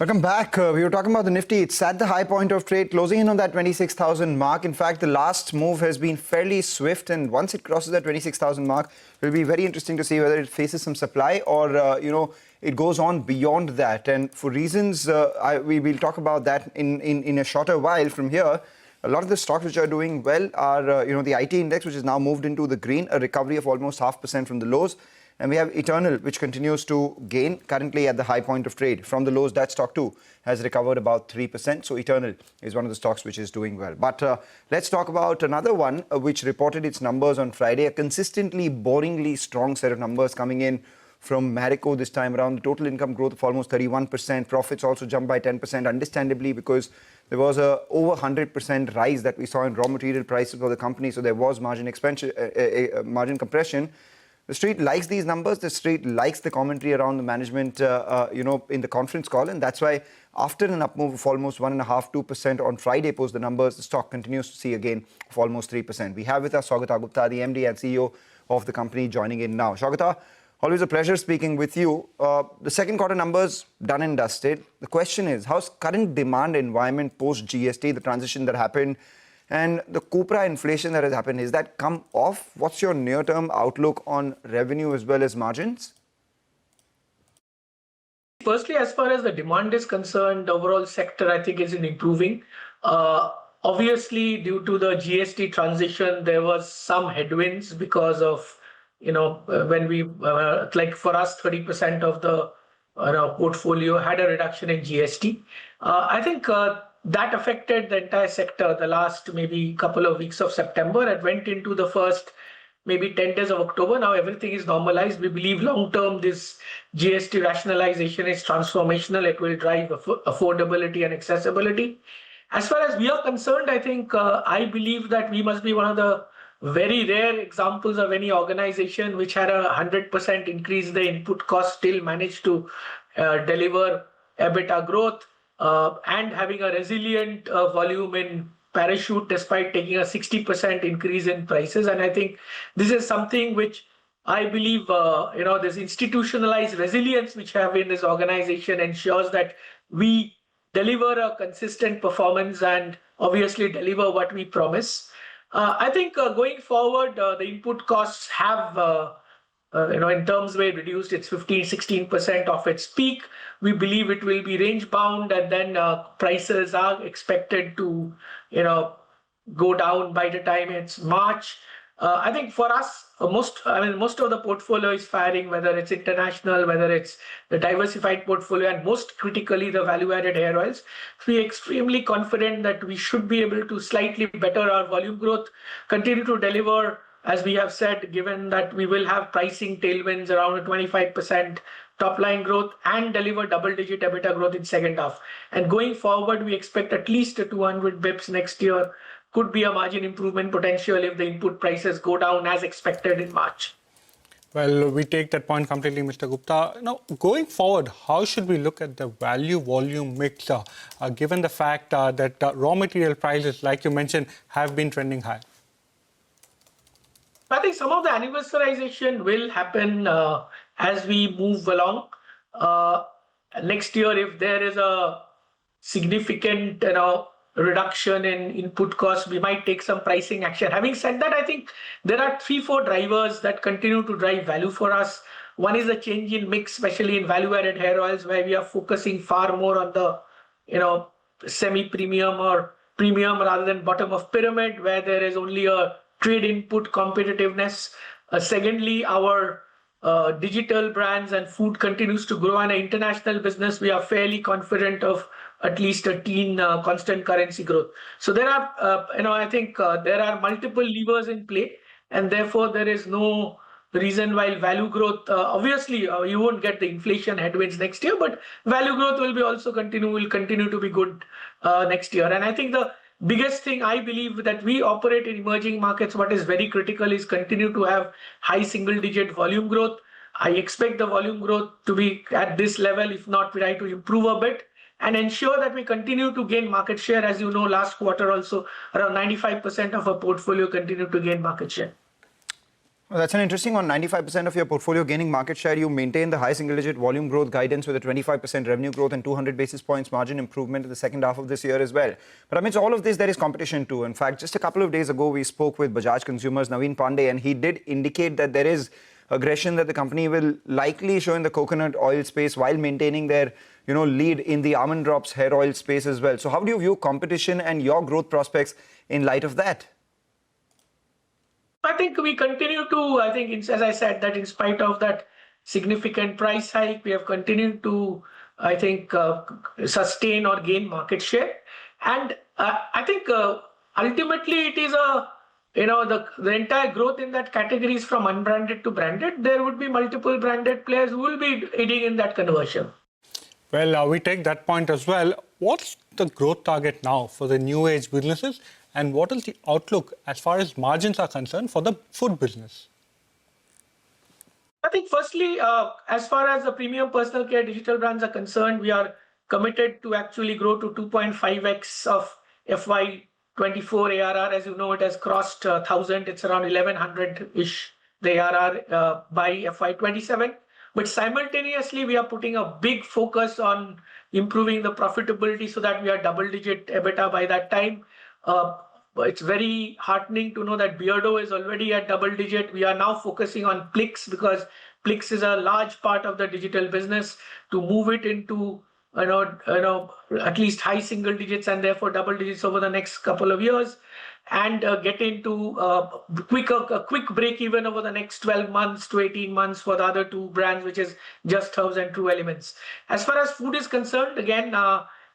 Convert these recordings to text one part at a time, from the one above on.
Welcome back. We were talking about the Nifty. It's at the high point of trade, closing in on that 26,000 mark. In fact, the last move has been fairly swift, and once it crosses that 26,000 mark, it will be very interesting to see whether it faces some supply or, it goes on beyond that. And for reasons, we will talk about that in a shorter while from here. A lot of the stocks which are doing well are, the IT index, which is now moved into the green, a recovery of almost 0.5% from the lows. And we have Eternal, which continues to gain, currently at the high point of trade. From the lows, that stock too has recovered about 3%. So Eternal is one of the stocks which is doing well. But let's talk about another one which reported its numbers on Friday. A consistently, boringly strong set of numbers coming in from Marico this time around. The total income growth of almost 31%. Profits also jumped by 10%, understandably, because there was a over 100% rise that we saw in raw material prices for the company. So there was margin expansion, margin compression. The street likes these numbers. The street likes the commentary around the management, in the conference call. And that's why after an up move of almost 1.5–2% on Friday post the numbers, the stock continues to see a gain of almost 3%. We have with us Saugata Gupta, the MD and CEO of the company, joining in now. Saugata, always a pleasure speaking with you. The second quarter numbers done and dusted. The question is, how's current demand environment post GST, the transition that happened, and the copra inflation that has happened, is that come off? What's your near-term outlook on revenue as well as margins? Firstly, as far as the demand is concerned, the overall sector, I think, is improving. Obviously, due to the GST transition, there was some headwinds because of, when we, like for us, 30% of the portfolio had a reduction in GST. I think that affected the entire sector the last maybe couple of weeks of September. It went into the first maybe 10 days of October. Now everything is normalized. We believe long term this GST rationalization is transformational. It will drive affordability and accessibility. As far as we are concerned, I think I believe that we must be one of the very rare examples of any organization which had a 100% increase in the input cost, still managed to deliver EBITDA growth, and having a resilient volume in Parachute despite taking a 60% increase in prices. And I think this is something which I believe, this institutionalized resilience which we have in this organization ensures that we deliver a consistent performance and obviously deliver what we promise. I think going forward, the input costs have in terms where reduced, it's 15–16% of its peak. We believe it will be range bound, and then prices are expected to, go down by the time it's March. I think for us, most of the portfolio is firing, whether it's international, whether it's the diversified portfolio, and most critically, the value-added hair oils. We are extremely confident that we should be able to slightly better our volume growth, continue to deliver, as we have said, given that we will have pricing tailwinds around a 25% top line growth and deliver double-digit EBITDA growth in second half. And going forward, we expect at least 200 bips next year. Could be a margin improvement potential if the input prices go down as expected in March. Well, we take that point completely, Mr. Gupta. Now, going forward, how should we look at the value-volume mix, given the fact that raw material prices, like you mentioned, have been trending high? I think some of the anniversarization will happen as we move along. Next year, if there is a significant reduction in input costs, we might take some pricing action. Having said that, I think there are 3–4 drivers that continue to drive value for us. One is a change in mix, especially in value-added hair oils, where we are focusing far more on the semi-premium or premium rather than bottom of pyramid, where there is only a trade input competitiveness. Secondly, our digital brands and food continues to grow. And an international business, we are fairly confident of at least a teen constant currency growth. So there are, I think there are multiple levers in play, and therefore there is no reason why value growth, obviously you won't get the inflation headwinds next year, but value growth will continue to be good next year. And I think the biggest thing I believe that we operate in emerging markets, what is very critical is continue to have high single-digit volume growth. I expect the volume growth to be at this level, if not we try to improve a bit, and ensure that we continue to gain market share. As you know, last quarter also around 95% of our portfolio continued to gain market share. Well, that's an interesting one. 95% of your portfolio gaining market share. You maintain the high single-digit volume growth guidance with a 25% revenue growth and 200 basis points margin improvement in the second half of this year as well. But amidst all of this, there is competition too. In fact, just a couple of days ago, we spoke with Bajaj Consumers' Naveen Pandey, and he did indicate that there is aggression that the company will likely show in the coconut oil space while maintaining their lead in the almond drops hair oil space as well. So how do you view competition and your growth prospects in light of that? I think we continue to, as I said, that in spite of that significant price hike, we have continued to, sustain or gain market share. And I think ultimately it is the entire growth in that category is from unbranded to branded. There would be multiple branded players who will be aiding in that conversion. Well, we take that point as well. What's the growth target now for the new age businesses? And what is the outlook as far as margins are concerned for the food business? I think firstly, as far as the premium personal care digital brands are concerned, we are committed to actually grow to 2.5x of FY24 ARR. As you know, it has crossed 1,000. It's around 1,100-ish, the ARR by FY27. But simultaneously, we are putting a big focus on improving the profitability so that we are double-digit EBITDA by that time. It's very heartening to know that Beardo is already at double-digit. We are now focusing on Plix because Plix is a large part of the digital business to move it into at least high single digits and therefore double digits over the next couple of years, and get into a quick break even over the next 12 months to 18 months for the other two brands, which is Just Herbs and True Elements. As far as food is concerned, again,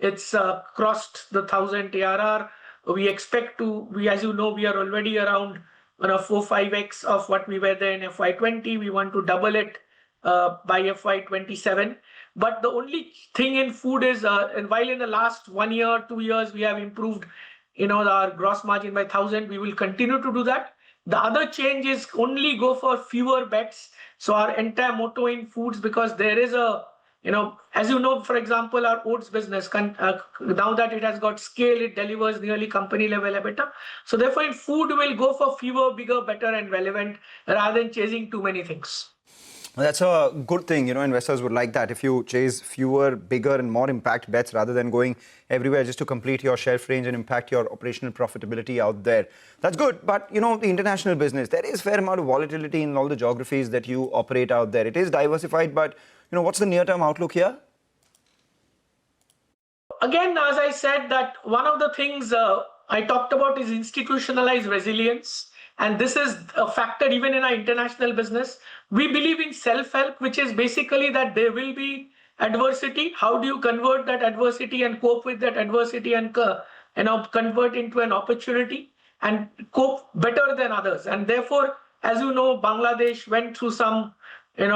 it's crossed the 1,000 ARR. We expect to, as you know, we are already around 4-5x of what we were there in FY20. We want to double it by FY27. But the only thing in food is, and while in the last 1 year, 2 years, we have improved our gross margin by 1,000, we will continue to do that. The other change is only go for fewer bets. So our entire motto in foods, because there is as you know, for example, our oats business, now that it has got scale, it delivers nearly company level EBITDA. So therefore, in food, we'll go for fewer, bigger, better, and relevant rather than chasing too many things. That's a good thing. Investors would like that. If you chase fewer, bigger, and more impact bets rather than going everywhere just to complete your shelf range and impact your operational profitability out there. That's good. But, the international business, there is a fair amount of volatility in all the geographies that you operate out there. It is diversified, but, what's the near-term outlook here? Again, as I said, that one of the things I talked about is institutionalized resilience. And this is a factor even in our international business. We believe in self-help, which is basically that there will be adversity. How do you convert that adversity and cope with that adversity and convert into an opportunity and cope better than others? And therefore, as you know, Bangladesh went through some kind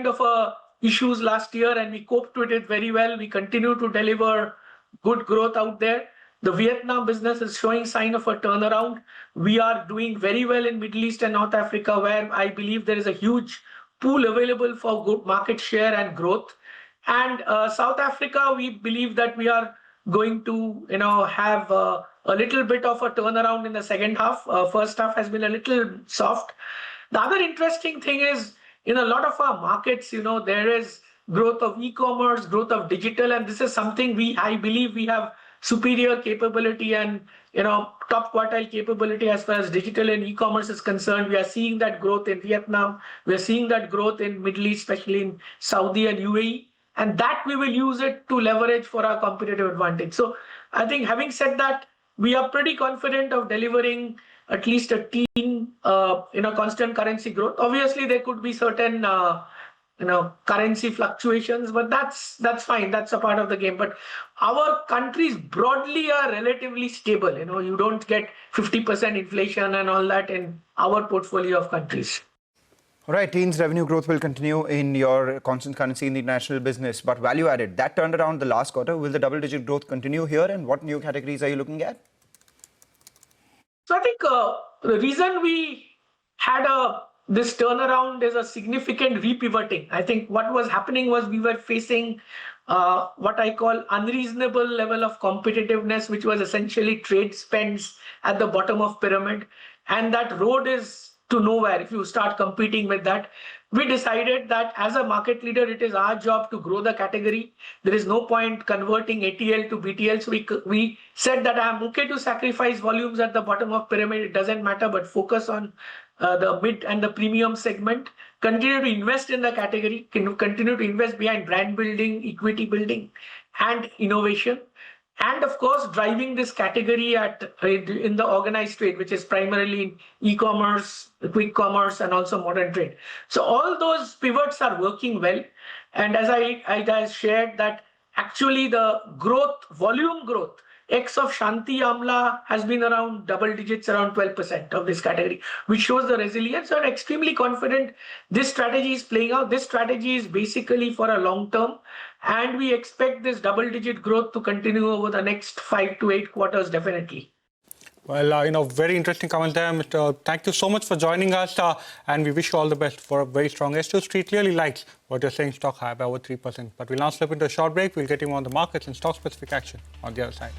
of issues last year, and we coped with it very well. We continue to deliver good growth out there. The Vietnam business is showing sign of a turnaround. We are doing very well in Middle East and North Africa, where I believe there is a huge pool available for good market share and growth. And South Africa, we believe that we are going to have a little bit of a turnaround in the second half. First half has been a little soft. The other interesting thing is, in a lot of our markets, there is growth of e-commerce, growth of digital, and this is something I believe we have superior capability and top quartile capability as far as digital and e-commerce is concerned. We are seeing that growth in Vietnam. We are seeing that growth in Middle East, especially in Saudi and UAE, and that we will use it to leverage for our competitive advantage. So I think, having said that, we are pretty confident of delivering at least a teen constant currency growth. Obviously, there could be certain currency fluctuations, but that's fine. That's a part of the game. But our countries broadly are relatively stable. You don't get 50% inflation and all that in our portfolio of countries. All right, teens revenue growth will continue in your constant currency in the international business, but value added, that turned around the last quarter. Will the double-digit growth continue here, and what new categories are you looking at? So I think the reason we had this turnaround is a significant repivoting. I think what was happening was we were facing what I call unreasonable level of competitiveness, which was essentially trade spends at the bottom of pyramid. and that road is to nowhere if you start competing with that. We decided that as a market leader, it is our job to grow the category. There is no point converting ATL to BTL. So we said that I'm okay to sacrifice volumes at the bottom of pyramid. It doesn't matter, but focus on the mid and the premium segment. Continue to invest in the category. Continue to invest behind brand building, equity building, and innovation. And of course, driving this category in the organized trade, which is primarily in e-commerce, quick commerce, and also modern trade. So all those pivots are working well. And as I shared that actually the volume growth, X of Shanti Amla has been around double digits, around 12% of this category, which shows the resilience. I'm extremely confident this strategy is playing out. This strategy is basically for a long term, and we expect this double-digit growth to continue over the next 5 to 8 quarters, definitely. Well, very interesting comment there, Mr. Thank you so much for joining us, and we wish you all the best for a very strong S2. Street clearly likes what you're saying, stock high by over 3%. But we'll now slip into a short break. We'll get you on the markets and stock-specific action on the other side.